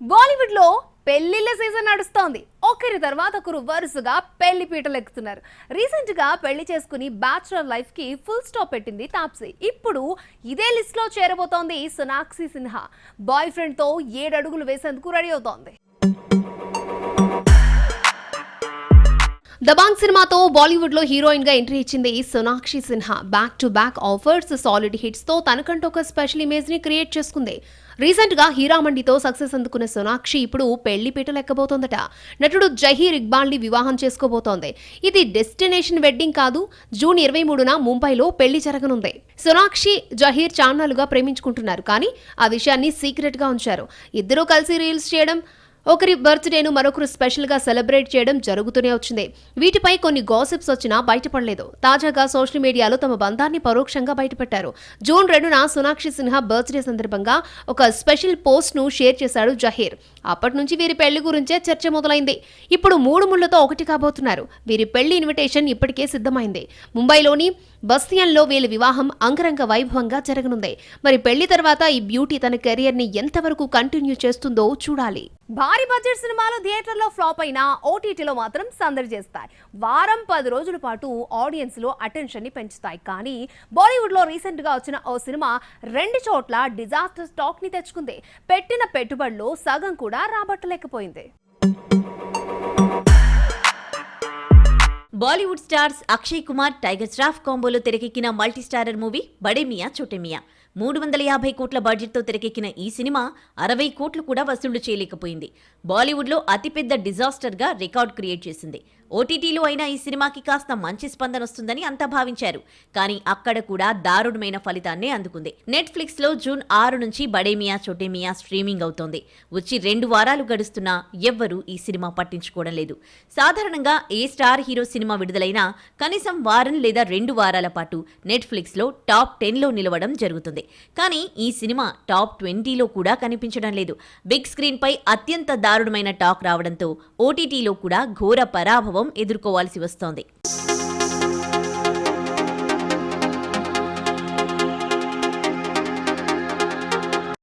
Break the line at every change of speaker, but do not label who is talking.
బాలీవుడ్ లో పెళ్లిళ్ళ సీజన్ నడుస్తోంది. ఒకరి తర్వాత ఒకరు వరుసగా పెళ్లి పీటలు ఎక్కుతున్నారు. రీసెంట్ గా పెళ్లి చేసుకుని బ్యాచులర్ లైఫ్ కి ఫుల్ స్టాప్ పెట్టింది తాప్సీ. ఇప్పుడు ఇదే లిస్ట్ లో చేరబోతోంది సోనాక్షి సిన్హా. బాయ్ ఫ్రెండ్ తో 7 అడుగులు వేసేందుకు రెడీ అవుతోంది. దబాంగ్ సినిమాతో బాలీవుడ్ లో హీరోయిన్ గా ఎంట్రీ ఇచ్చింది Sonakshi Sinha. Back to back offers, solid hits తో తనకంటూ ఒక స్పెషల్ ఇమేజ్ ని క్రియేట్ చేసుకుంది. రీసెంట్ గా హీరామండితో సక్సెస్ అందుకున్న సోనాక్షి ఇప్పుడు పెళ్లి పీటలు ఎక్కబోతోందట. నటుడు జహీర్ ఇక్బాల్ ని వివాహం చేసుకోబోతోంది. ఇది డెస్టినేషన్ వెడ్డింగ్ కాదు. జూన్ 23న ముంబైలో పెళ్లి జరగనుంది. సోనాక్షి, జహీర్ చాన్నాళ్లుగా ప్రేమించుకుంటున్నారు, కానీ ఆ విషయాన్ని సీక్రెట్ గా ఉంచారు. ఇద్దరూ కలిసి రీల్స్ చేయడం, ఒకరి బర్త్డేను మరొకరు స్పెషల్ గా సెలబ్రేట్ చేయడం జరుగుతూనే వచ్చింది. వీటిపై కొన్ని గాసిప్స్ వచ్చినా బయటపడలేదు. తాజాగా సోషల్ మీడియాలో తమ బంధాన్ని పరోక్షంగా బయటపెట్టారు. జూన్ 2న సోనాక్షి సిన్హా బర్త్డే సందర్భంగా ఒక స్పెషల్ పోస్ట్ ను షేర్ చేశాడు జహీర్. అప్పటి నుంచి వీరి పెళ్లి గురించే చర్చ మొదలైంది. ఇప్పుడు 3 ముళ్లతో ఒకటి కాబోతున్నారు. వీరి పెళ్లి ఇన్విటేషన్ ఇప్పటికే సిద్ధమైంది. ముంబైలోని బస్తియన్లో వీళ్ళ వివాహం అంగరంగ వైభవంగా జరగనుంది. మరి పెళ్లి తర్వాత ఈ బ్యూటీ తన కెరియర్ ని ఎంతవరకు కంటిన్యూ చేస్తుందో చూడాలి. భారీ బడ్జెట్ సినిమాలు థియేటర్లో ఫ్లాప్ అయినా ఓటీటీలో మాత్రం సందడి చేస్తాయి. వారం 10 రోజుల పాటు ఆడియన్స్ లో అటెన్షన్ ని పెంచుతాయి. కానీ బాలీవుడ్ లో రీసెంట్ గా వచ్చిన ఓ సినిమా 2 చోట్ల డిజాస్టర్ టాక్ ని తెచ్చుకుంది. పెట్టిన పెట్టుబడిలో సగం కూడా రాబట్టలేకపోయింది.
Bollywood stars Akshay Kumar, tiger Shroff కాంబోలో తెరకెక్కిన మల్టీ స్టారర్ మూవీ బడే మియా చోటే మియా. 350 కోట్ల బడ్జెట్తో తెరకెక్కిన ఈ సినిమా 60 కోట్లు కూడా వసూళ్లు చేయలేకపోయింది. బాలీవుడ్లో అతిపెద్ద డిజాస్టర్గా రికార్డ్ క్రియేట్ చేసింది. ఓటీటీలో అయినా ఈ సినిమాకి కాస్త మంచి స్పందన వస్తుందని అంతా భావించారు. కానీ అక్కడ కూడా దారుణమైన ఫలితాన్నే అందుకుంది. నెట్ఫ్లిక్స్లో జూన్ 6 నుంచి బడే మియా చోటే మియా స్ట్రీమింగ్ అవుతోంది. వచ్చి 2 వారాలు గడుస్తున్నా ఎవ్వరూ ఈ సినిమా పట్టించుకోవడం లేదు. సాధారణంగా ఏ స్టార్ హీరో సినిమా విడుదలైనా కనీసం వారం లేదా 2 వారాల పాటు నెట్ఫ్లిక్స్లో టాప్ 10లో నిలవడం జరుగుతుంది. కానీ ఈ సినిమా టాప్ 20లో కూడా కనిపించడం లేదు. బిగ్ స్క్రీన్ పై అత్యంత దారుణమైన టాక్ రావడంతో ఓటీటీలో కూడా ఘోర పరాభవం ఎదుర్కోవాల్సి వస్తోంది.